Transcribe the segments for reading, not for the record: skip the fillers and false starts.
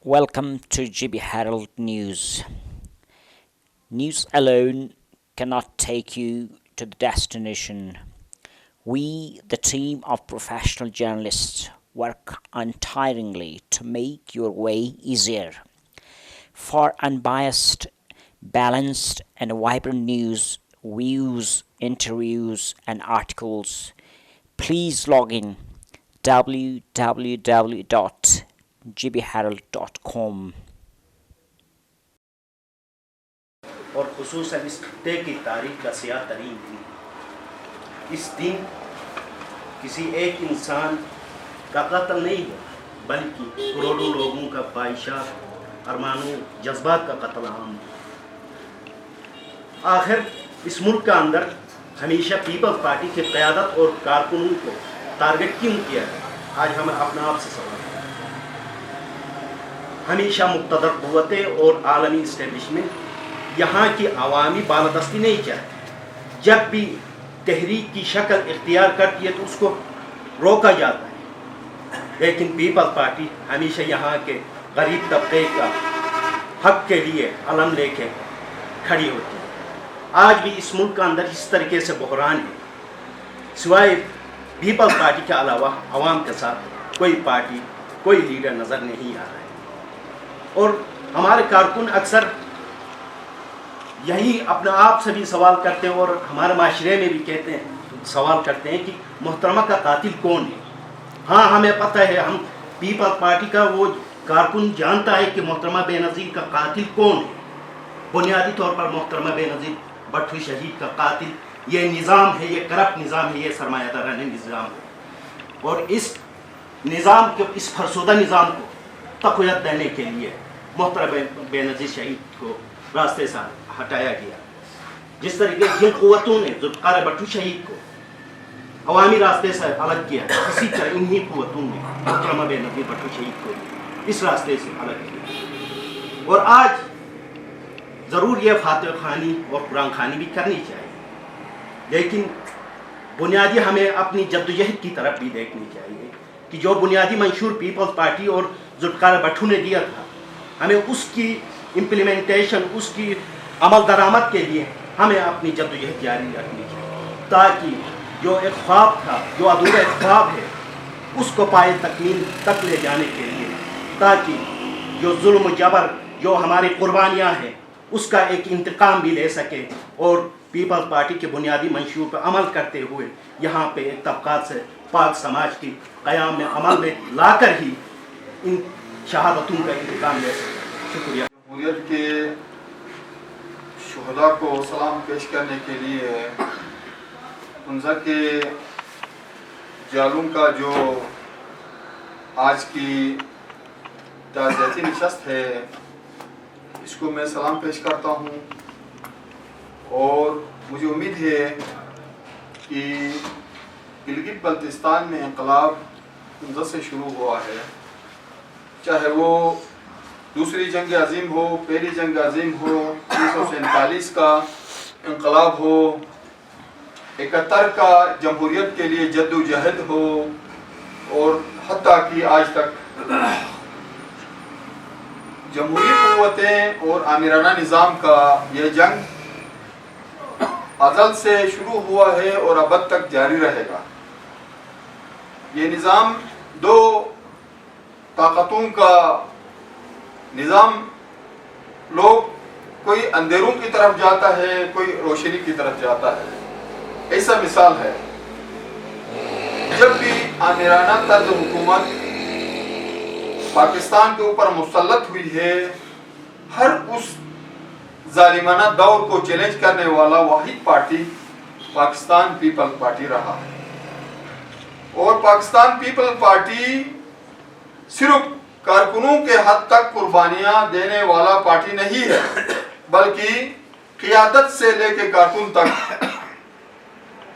Welcome to GB Herald News. News alone cannot take you to the destination. We, the team of professional journalists, work untiringly to make your way easier. For unbiased, balanced, and vibrant news, views, interviews, and articles, please log in www.gbherald.com. اور خصوصاً اس خطے کی تاریخ کا سیاہ ترین دن. اس دن کسی ایک انسان کا قتل نہیں ہوا بلکہ کروڑوں لوگوں کا باعث ارمانوں جذبات کا قتل عام. آخر اس ملک کا اندر ہمیشہ پیپلز پارٹی کی قیادت اور کارکنوں کو ٹارگٹ کیوں کیا ہے؟ آج ہمیں اپنے آپ سے سوال ہے. ہمیشہ مقتدر قوتیں اور عالمی اسٹیبلشمنٹ یہاں کی عوامی بالادستی نہیں چاہتی. جب بھی تحریک کی شکل اختیار کرتی ہے تو اس کو روکا جاتا ہے، لیکن پیپلز پارٹی ہمیشہ یہاں کے غریب طبقے کا حق کے لیے علم لے کے کھڑی ہوتی ہے. آج بھی اس ملک کا اندر اس طریقے سے بحران ہے. سوائے پیپلز پارٹی کے علاوہ عوام کے ساتھ کوئی پارٹی، کوئی لیڈر نظر نہیں آ رہا ہے. اور ہمارے کارکن اکثر یہی اپنے آپ سے بھی سوال کرتے ہیں اور ہمارے معاشرے میں بھی کہتے ہیں، سوال کرتے ہیں کہ محترمہ کا قاتل کون ہے؟ ہاں، ہمیں پتہ ہے، ہم پیپلز پارٹی کا وہ کارکن جانتا ہے کہ محترمہ بے نظیر کا قاتل کون ہے. بنیادی طور پر محترمہ بے نظیر بھٹو شہید کا قاتل یہ نظام ہے، یہ کرپٹ نظام ہے، یہ سرمایہ دارانہ نظام ہے. اور اس نظام کے، اس فرسودہ نظام کو تقویت دینے کے لیے محترمہ بے نظیر شہید کو راستے سے ہٹایا گیا. جس طریقے جن قوتوں نے ذوالفقار بھٹو شہید کو عوامی راستے سے الگ کیا، اسی طرح انہی قوتوں نے محترمہ بے نظیر بھٹو شہید کو اس راستے سے الگ کیا. اور آج ضرور یہ فاتح خوانی اور قرآن خوانی بھی کرنی چاہیے، لیکن بنیادی ہمیں اپنی جدوجہد کی طرف بھی دیکھنی چاہیے کہ جو بنیادی منشور پیپلز پارٹی اور ذوالفقار بھٹو نے دیا تھا، ہمیں اس کی امپلیمنٹیشن، اس کی عمل درآمد کے لیے ہمیں اپنی جدوجہد جاری رکھنی چاہیے، تاکہ جو ایک خواب تھا، جو ادھورا خواب ہے، اس کو پائے تکمیل تک لے جانے کے لیے، تاکہ جو ظلم و جبر، جو ہماری قربانیاں ہیں، اس کا ایک انتقام بھی لے سکے اور پیپلز پارٹی کے بنیادی منشور پر عمل کرتے ہوئے یہاں پہ ایک طبقات سے پاک سماج کی قیام میں عمل میں لا کر ہی ان شہادتوں کا انتقام لے سکے. شکریہ. جمہوریت کے شہداء کو سلام پیش کرنے کے لیے حنزہ کے جالوں کا جو آج کی تعزیتی نشست ہے، اس کو میں سلام پیش کرتا ہوں. اور مجھے امید ہے کہ گلگت بلتستان میں انقلاب حنزہ سے شروع ہوا ہے، چاہے وہ دوسری جنگ عظیم ہو، پہلی جنگ عظیم ہو، 1947 کا انقلاب ہو، 71 کا جمہوریت کے لیے جد و جہد ہو، اور حتیٰ کہ آج تک جمہوری قوتیں اور آمرانہ نظام کا یہ جنگ ازل سے شروع ہوا ہے اور ابد تک جاری رہے گا. یہ نظام دو طاقتوں کا نظام، لوگ کوئی اندھیروں کی طرف جاتا ہے، کوئی روشنی کی طرف جاتا ہے. ایسا مثال ہے، جب بھی آمرانہ طرز حکومت پاکستان کے اوپر مسلط ہوئی ہے، ہر اس ظالمانہ دور کو چیلنج کرنے والا واحد پارٹی پاکستان پیپلز پارٹی رہا ہے. اور پاکستان پیپلز پارٹی صرف کارکنوں کے حد تک قربانیاں دینے والا پارٹی نہیں ہے، بلکہ قیادت سے لے کے کارکن تک،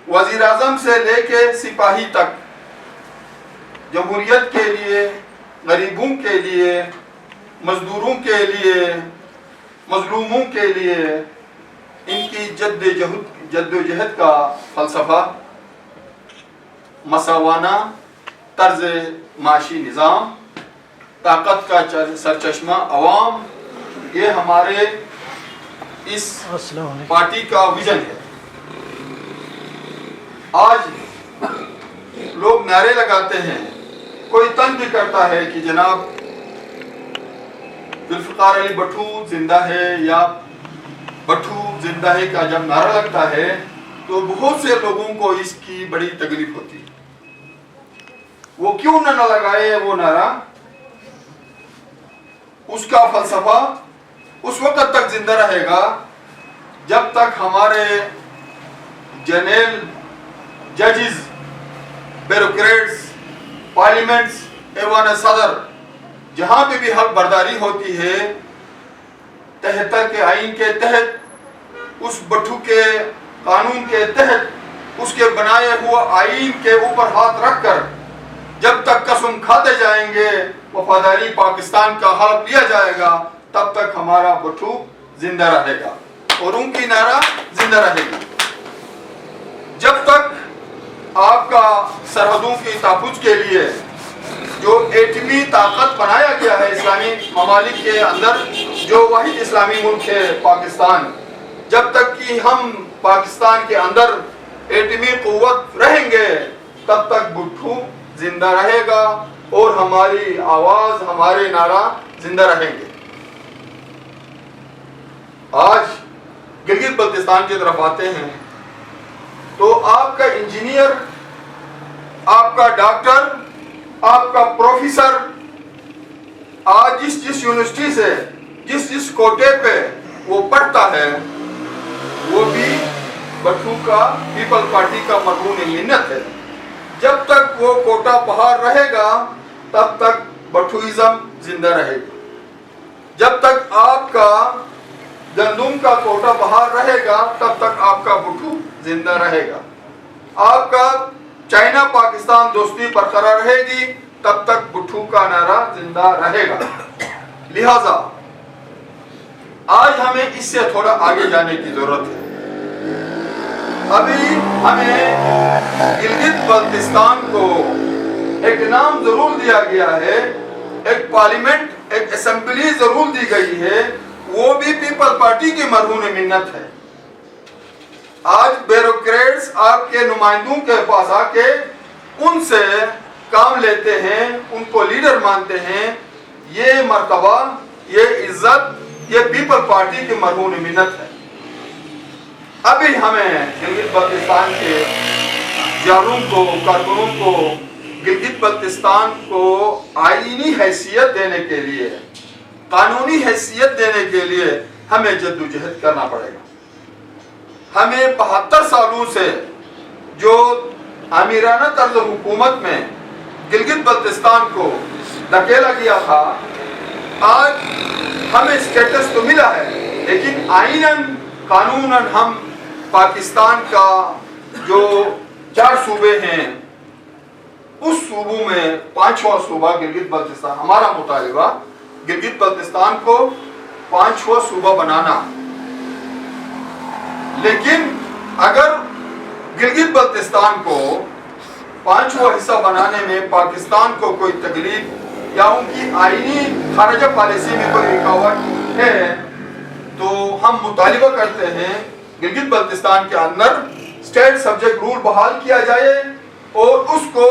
وزیر اعظم سے لے کے سپاہی تک، جمہوریت کے لیے، غریبوں کے لیے، مزدوروں کے لیے، مظلوموں کے لیے ان کی جد و جہد کا فلسفہ مساوانہ طرز معاشی نظام طاقت کا سرچشمہ عوام، یہ ہمارے اس پارٹی کا ویژن ہے۔ آج لوگ نعرے لگاتے ہیں، کوئی تنگ بھی کرتا ہے کہ جناب ذوالفقار علی بھٹو زندہ ہے یا بھٹو زندہ ہے کا جب نعرہ لگتا ہے تو بہت سے لوگوں کو اس کی بڑی تکلیف ہوتی ہے۔ وہ کیوں نہ لگائے وہ نعرہ؟ اس کا فلسفہ اس وقت تک زندہ رہے گا جب تک ہمارے جنرل، ججز، بیوروکریٹس، پارلیمنٹس، ایوان صدر، جہاں پہ بھی حق برداری ہوتی ہے 73 کے آئین کے تحت، اس بھٹو کے قانون کے تحت، اس کے بنائے ہوا آئین کے اوپر ہاتھ رکھ کر جب تک قسم کھاتے جائیں گے وفاداری پاکستان کا حلف لیا جائے گا، تب تک ہمارا بھٹو زندہ رہے گا اور ان کی نعرہ زندہ رہے گی۔ جب تک آپ کا سرحدوں کی تحفظ کے لیے جو ایٹمی طاقت بنایا گیا ہے اسلامی ممالک کے اندر، جو واحد اسلامی ملک ہے پاکستان، جب تک کہ ہم پاکستان کے اندر ایٹمی قوت رہیں گے تب تک بھٹو زندہ رہے گا اور ہماری آواز، ہمارے نعرہ زندہ رہیں گے۔ آج گلگت بلتستان کی طرف آتے ہیں تو آپ کا انجینئر، آپ کا ڈاکٹر، آپ کا پروفیسر آج جس یونیورسٹی سے جس کوٹے پہ وہ پڑھتا ہے وہ بھی بھٹو کا، پیپل پارٹی کا مرہون منت ہے۔ جب تک وہ کوٹا بحال رہے گا تب تک بھٹوئزم زندہ رہے گا۔ جب تک آپ کا گندم کا کوٹا بحال رہے گا تب تک آپ کا بھٹو زندہ رہے گا۔ آپ کا چائنا پاکستان دوستی برقرار رہے گی تب تک بھٹو کا نعرہ زندہ رہے گا۔ لہذا آج ہمیں اس سے تھوڑا آگے جانے کی ضرورت ہے۔ ابھی ہمیں گلگت بلتستان کو ایک نام ضرور دیا گیا ہے، ایک پارلیمنٹ، ایک اسمبلی ضرور دی گئی ہے، وہ بھی پیپل پارٹی کی مرہون منت ہے۔ آج بیوروکریٹس آپ کے نمائندوں کے پاس آ کے ان سے کام لیتے ہیں، ان کو لیڈر مانتے ہیں۔ یہ مرتبہ، یہ عزت، یہ پیپل پارٹی کی مرہون منت ہے۔ ابھی ہمیں گلگت بلتستان کے جاروں کو، کارکنوں کو، گلگت بلتستان کو آئینی حیثیت دینے کے لیے، قانونی حیثیت دینے کے لیے ہمیں جدوجہد کرنا پڑے گا۔ ہمیں 72 سالوں سے جو امیرانہ طرز حکومت میں گلگت بلتستان کو دھکیلا گیا تھا، آج ہمیں اسٹیٹس تو ملا ہے، لیکن آئیناً، قانوناً ہم پاکستان کا جو 4 صوبے ہیں، اس صوبوں میں 5واں صوبہ گلگت بلتستان، ہمارا مطالبہ گلگت بلتستان کو 5واں صوبہ بنانا۔ لیکن اگر گلگت بلتستان کو 5واں حصہ بنانے میں پاکستان کو کوئی تکلیف یا ان کی آئینی خارجہ پالیسی میں کوئی رکاوٹ ہے تو ہم مطالبہ کرتے ہیں گلگت بلتستان کے اندر اسٹیٹ سبجیکٹ رول بحال کیا جائے اور اس کو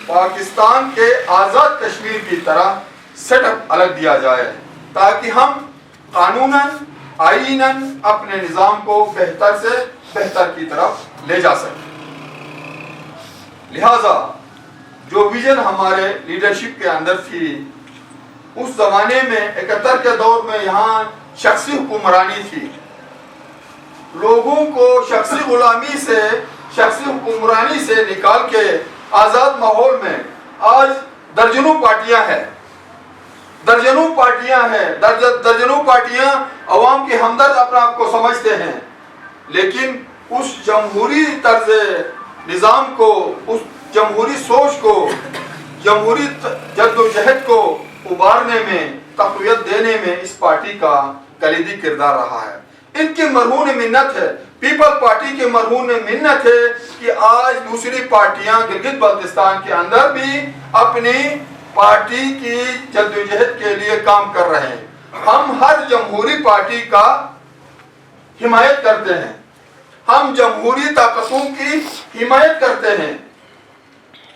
پاکستان کے آزاد کشمیر کی طرح سیٹ اپ الگ دیا جائے، تاکہ ہم قانوناً، آئیناً اپنے نظام کو بہتر سے بہتر کی طرف لے جا سکیں۔ لہذا جو ویژن ہمارے لیڈرشپ کے اندر تھی، اس زمانے میں 71 کے دور میں یہاں شخصی حکمرانی تھی، لوگوں کو شخصی غلامی سے، شخصی حکمرانی سے نکال کے آزاد ماحول میں آج درجنوں پارٹیاں ہیں، درجنوں پارٹیاں عوام کے ہمدرد اپنے آپ کو سمجھتے ہیں، لیکن اس جمہوری طرز نظام کو، اس جمہوری سوچ کو، جمہوری جد و جہد کو ابھارنے میں، تقویت دینے میں اس پارٹی کا کلیدی کردار رہا ہے۔ ان کی مرہون منت ہے، پیپل پارٹی کی مرہون منت ہے کہ آج دوسری پارٹیاں گلگت بلتستان کے اندر بھی اپنی پارٹی کی جدوجہد کے لیے کام کر رہے ہیں. ہم ہر جمہوری پارٹی کا حمایت کرتے ہیں, ہم جمہوری طاقتوں کی حمایت کرتے ہیں,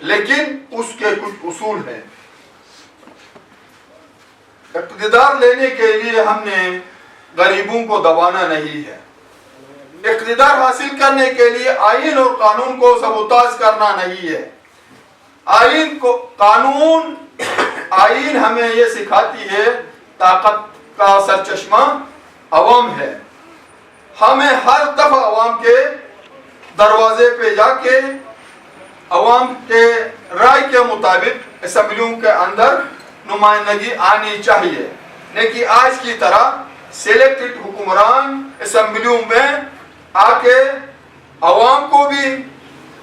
لیکن اس کے کچھ اصول ہیں. اقتدار لینے کے لیے ہم نے غریبوں کو دبانا نہیں ہے. اقتدار حاصل کرنے کے لیے آئین اور قانون کو سبوتاژ کرنا نہیں ہے. آئین ہمیں یہ سکھاتی ہے طاقت کا سرچشمہ عوام ہے. ہمیں ہر دفعہ عوام کے دروازے پہ جا کے عوام کے رائے کے مطابق اسمبلیوں کے اندر نمائندگی آنی چاہیے, نہیں کہ آج کی طرح سلیکٹڈ حکمران اسمبلیوں میں آ کے عوام کو بھی,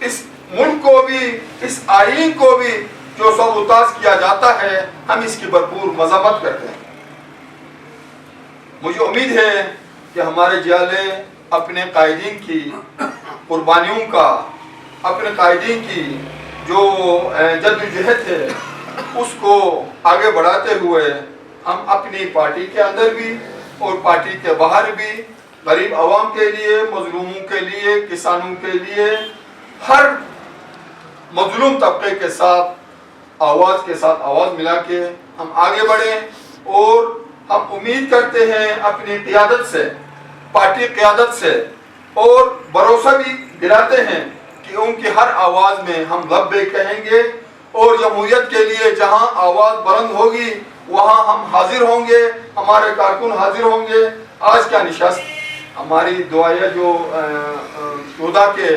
اس ملک کو بھی, اس آئین کو بھی جو سبوتاژ کیا جاتا ہے, ہم اس کی بھرپور مذمت کرتے ہیں. مجھے امید ہے کہ ہمارے جیالے اپنے قائدین کی قربانیوں کا, اپنے قائدین کی جو جدوجہد ہے اس کو آگے بڑھاتے ہوئے ہم اپنی پارٹی کے اندر بھی اور پارٹی کے باہر بھی غریب عوام کے لیے, مظلوموں کے لیے, کسانوں کے لیے, ہر مظلوم طبقے کے ساتھ آواز ملا کے ہم آگے بڑھیں. اور ہم امید کرتے ہیں اپنی قیادت سے, پارٹی قیادت سے, اور بھروسہ بھی دلاتے ہیں کہ ان کی ہر آواز میں ہم لبے کہیں گے, اور جمہوریت کے لیے جہاں آواز بلند ہوگی وہاں ہم حاضر ہوں گے, ہمارے کارکن حاضر ہوں گے. آج کا نشست ہماری دعائیں جو شہداء کے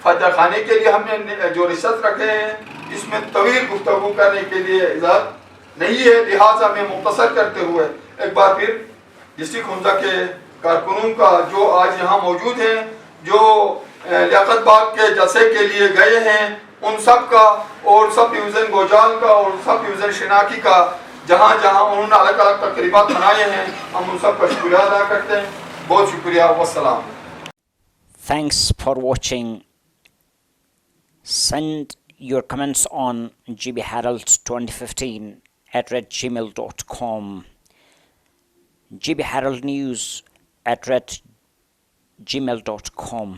فتح خانے کے لیے ہم نے جو نشست رکھے ہیں, اس میں طویل گفتگو کرنے کے لیے اجازت نہیں ہے, لہٰذا میں مختصر کرتے ہوئے ایک بار پھر ڈسٹرکٹ ہنزا کے کارکنوں کا جو آج یہاں موجود ہیں, جو لیاقت باغ کے جلسے کے لیے گئے ہیں, ان سب کا, اور سب ڈویژن گوجال کا اور سب ڈویژن شناکی کا, جہاں جہاں انہوں نے الگ الگ تقریبات منائے ہیں, ہم ان سب کا شکریہ ادا کرتے ہیں. بہت شکریہ. والسلام. Thanks for watching. Send your comments on gbherald2015@gmail.com, gbheraldnews@gmail.com.